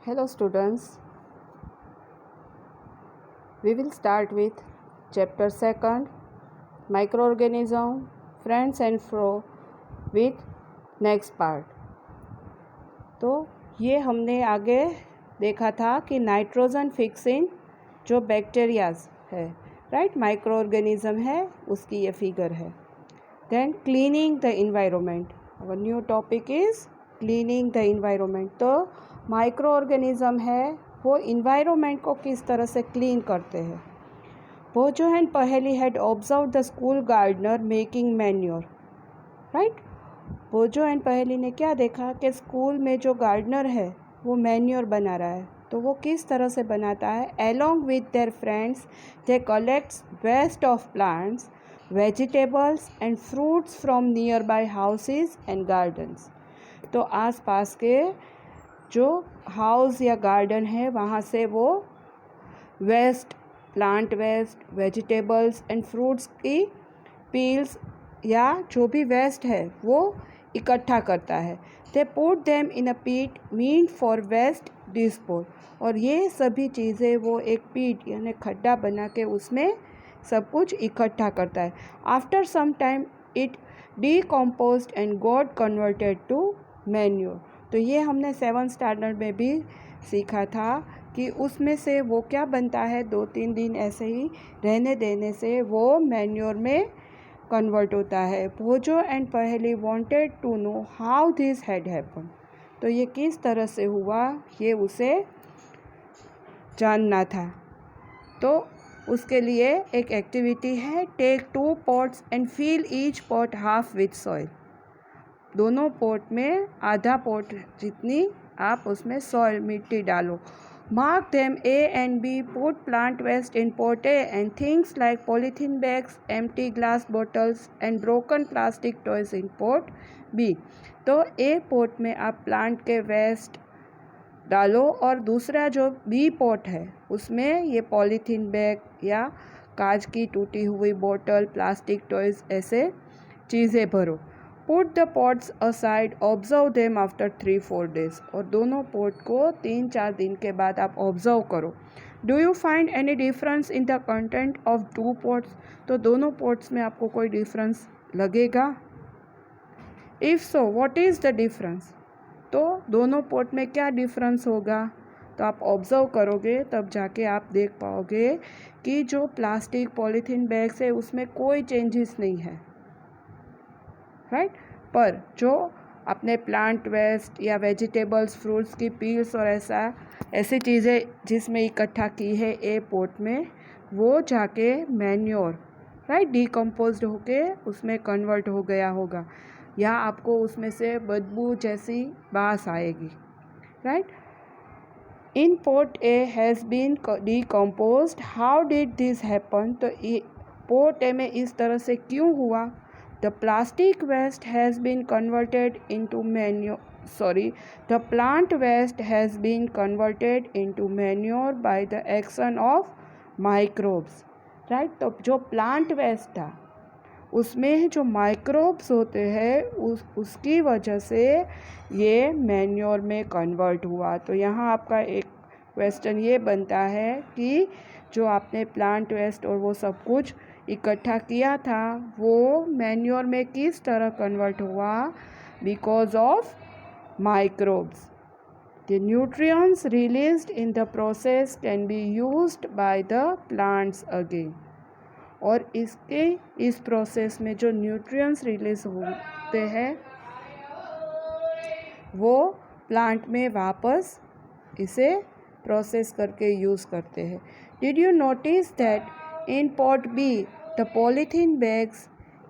Hello students, we will start with chapter 2 microorganism friends and foe with next part। तो ये हमने आगे देखा था कि नाइट्रोजन फिक्सिंग जो बैक्टीरियाज है राइट माइक्रोऑर्गेनिज्म है उसकी ये फिगर है। Then cleaning the environment, our new topic is cleaning the environment. तो माइक्रो ऑर्गेनिज़म है वो इन्वायरमेंट को किस तरह से क्लीन करते हैं। Boojho and Paheli had observed the school gardener making manure right. Boojho and Paheli ने क्या देखा कि स्कूल में जो गार्डनर है वो मैन्योर बना रहा है। तो वो किस तरह से बनाता है। Along with their friends they collects waste of plants vegetables and fruits from nearby houses and gardens. तो आसपास के जो हाउस या गार्डन है वहाँ से वो waste, plant waste, vegetables and fruits की पील्स या जो भी वेस्ट है वो इकट्ठा करता है। दे पुट देम इन अ पीट मीन फॉर वेस्ट डिस्पोज। और ये सभी चीज़ें वो एक पीट यानी खड्डा बना के उसमें सब कुछ इकट्ठा करता है। After some time it decomposed and got converted to manure. तो ये हमने 7th स्टैंडर्ड में भी सीखा था कि उसमें से वो क्या बनता है, 2-3 दिन ऐसे ही रहने देने से वो मैन्योर में कन्वर्ट होता है। Boojho and Paheli wanted to know how this had happen. तो ये किस तरह से हुआ ये उसे जानना था। तो उसके लिए एक एक्टिविटी है, take 2 pots and fill each pot half with soil. दोनों पॉट में आधा पॉट जितनी आप उसमें सॉइल मिट्टी डालो। Mark them A and B, put plant waste in pot A and things like polythene bags, empty glass bottles and broken plastic toys in pot B. तो A pot में आप प्लांट के waste डालो और दूसरा जो बी पॉट है उसमें ये पॉलीथीन बैग या कांच की टूटी हुई बोतल, प्लास्टिक टॉयज ऐसे चीज़ें भरो। Put the pots aside, observe them after 3-4 days. और दोनों पॉट को 3-4 दिन के बाद आप ऑब्जर्व करो। Do you find any difference in the content of 2 pots. तो दोनों पॉट्स में आपको कोई डिफरेंस लगेगा। If so what is the difference. तो दोनों पॉट में क्या डिफरेंस होगा। तो आप ऑब्जर्व करोगे तब जाके आप देख पाओगे कि जो प्लास्टिक पॉलीथीन बैग्स है उसमें कोई चेंजेस नहीं है राइट। पर जो अपने प्लांट वेस्ट या वेजिटेबल्स, फ्रूट्स की पील्स और ऐसी चीज़ें जिसमें इकट्ठा की है ए पॉट में वो जाके मैन्योर राइट डीकम्पोज्ड होके उसमें कन्वर्ट हो गया होगा या आपको उसमें से बदबू जैसी बास आएगी right. In pot A has been decomposed, how did this happen. तो पॉट ए में इस तरह से क्यों हुआ। The plastic waste has been converted into the plant waste has been converted into manure by the action of microbes, right। तो जो plant waste था उसमें जो microbes होते हैं उसकी वजह से ये मैन्योर में कन्वर्ट हुआ। तो यहाँ आपका एक क्वेश्चन ये बनता है कि जो आपने प्लांट वेस्ट और वो सब कुछ इकट्ठा किया था वो मैन्योर में किस तरह कन्वर्ट हुआ, because of microbes. The nutrients released in the process can be used by the plants again. और इस प्रोसेस में जो न्यूट्रिएंट्स रिलीज होते हैं वो प्लांट में वापस इसे प्रोसेस करके यूज़ करते हैं। Did you notice that in pot B the polythene bags,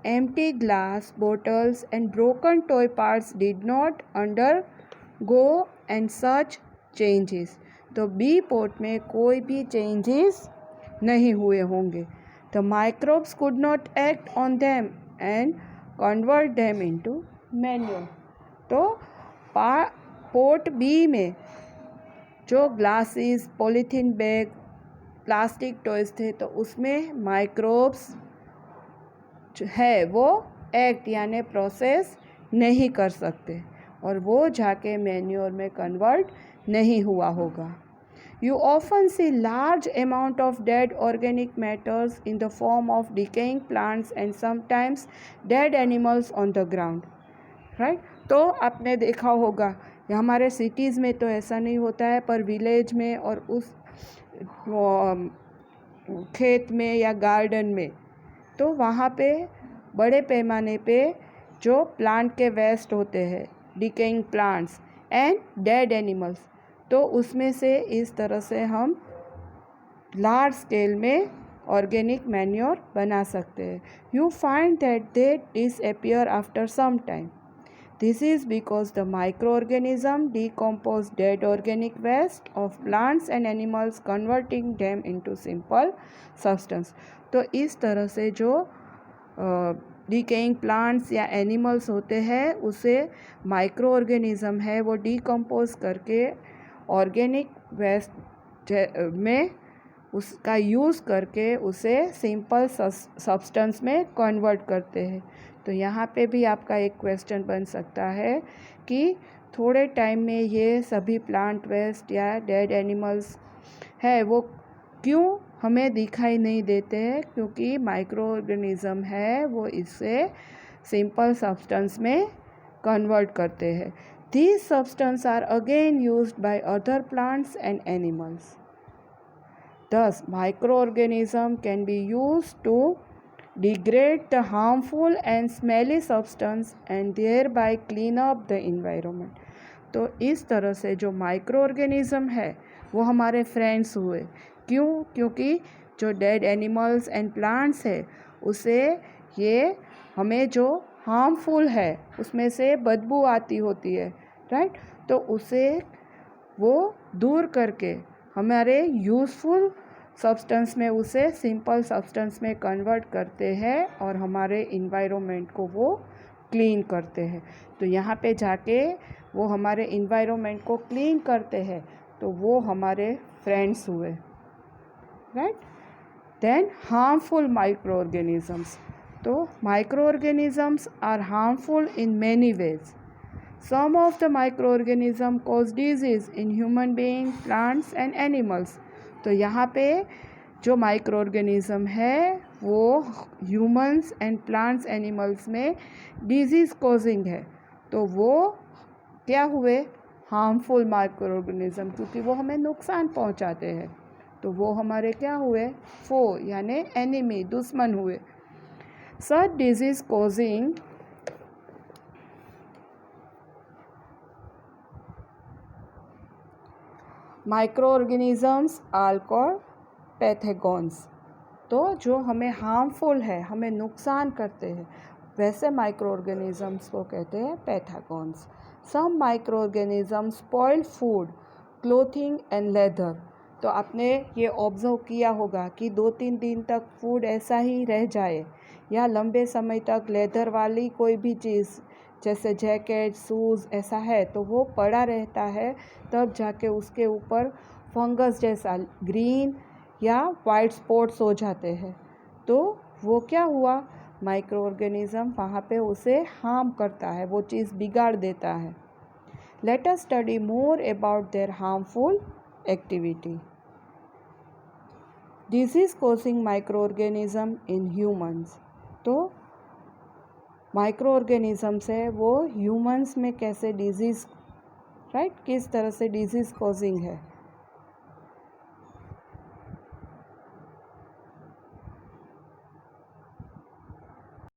empty glass bottles and broken toy parts did not undergo and such changes। तो बी पॉट में कोई भी चेंजेस नहीं हुए होंगे। The microbes could not act on them and convert them into manure। तो pot B में जो glasses, polythene bag, plastic toys थे तो उसमें माइक्रोब्स जो है वो एक्ट यानी प्रोसेस नहीं कर सकते और वो जाके मैन्योर में कन्वर्ट नहीं हुआ होगा. You often see large amount of dead organic matters in the form of decaying plants and sometimes dead animals on the ground. Right? तो आपने देखा होगा, हमारे सिटीज़ में तो ऐसा नहीं होता है, पर विलेज में और उस खेत में या गार्डन में तो वहाँ पे बड़े पैमाने पे जो प्लांट के वेस्ट होते हैं, decaying plants and dead animals, तो उसमें से इस तरह से हम लार्ज स्केल में ऑर्गेनिक मैन्योर बना सकते हैं. You find that they disappear after some time. This is because the microorganism decompose dead organic waste of plants and animals, converting them into simple substance. तो इस तरह से जो decaying plants या animals होते हैं उसे माइक्रो ऑर्गेनिज़म है वो डिकम्पोज करके ऑर्गेनिक वेस्ट में उसका यूज़ करके उसे सिंपल सब्सटेंस में कन्वर्ट करते हैं. तो यहाँ पे भी आपका एक क्वेश्चन बन सकता है कि थोड़े टाइम में ये सभी प्लांट वेस्ट या डेड एनिमल्स है वो क्यों हमें दिखाई नहीं देते हैं, क्योंकि माइक्रो ऑर्गेनिज़म है वो इससे सिंपल सब्सटेंस में कन्वर्ट करते हैं. These substances are again used by other plants and animals. Thus, microorganisms can be used to degrade the harmful and smelly substance and thereby clean up the environment. तो इस तरह से जो micro organism है वो हमारे फ्रेंड्स हुए. क्यों? क्योंकि जो डेड एनिमल्स एंड प्लांट्स है उसे ये हमें जो हार्मफुल है उसमें से बदबू आती होती है, राइट, तो उसे वो दूर करके हमारे यूज़फुल सब्सटेंस में उसे सिंपल सब्सटेंस में कन्वर्ट करते हैं और हमारे इन्वायरमेंट को वो क्लीन करते हैं. तो यहाँ पे जाके वो हमारे इन्वायरमेंट को क्लीन करते हैं तो वो हमारे फ्रेंड्स हुए, right. Then harmful micro organisms. तो micro organisms are harmful in many ways. Some of the microorganisms cause disease in human beings, plants and animals. तो यहाँ पे जो माइक्रो ऑर्गेनिज़म है वो ह्यूमंस एंड प्लांट्स एनिमल्स में disease causing है. तो वो क्या हुए? हार्मफुल माइक्रो ऑर्गेनिज़म, क्योंकि वो हमें नुकसान पहुँचाते हैं. तो वो हमारे क्या हुए? फो यानी एनिमी, दुश्मन हुए. Such disease causing micro organisms are called pathogens. तो जो हमें हार्मफुल है, हमें नुकसान करते हैं, वैसे माइक्रो ऑर्गेनिज़म्स को कहते हैं pathogens. Some micro organisms spoil food, clothing and leather. तो आपने ये ऑब्जर्व किया होगा कि 2-3 दिन तक फूड ऐसा ही रह जाए या लंबे समय तक लेदर वाली कोई भी चीज़ जैसे जैकेट, शूज़ ऐसा है तो वो पड़ा रहता है, तब जाके उसके ऊपर फंगस जैसा ग्रीन या वाइट स्पॉट्स हो जाते हैं. तो वो क्या हुआ? माइक्रो ऑर्गेनिज़म वहाँ पे उसे हार्म करता है, वो चीज़ बिगाड़ देता है. Let us study more about their harmful activity. Disease causing micro organism in humans. तो माइक्रो ऑर्गेनिज़म्स है वो ह्यूमंस में कैसे डिजीज़, राइट, किस तरह से डिजीज़ कॉजिंग है.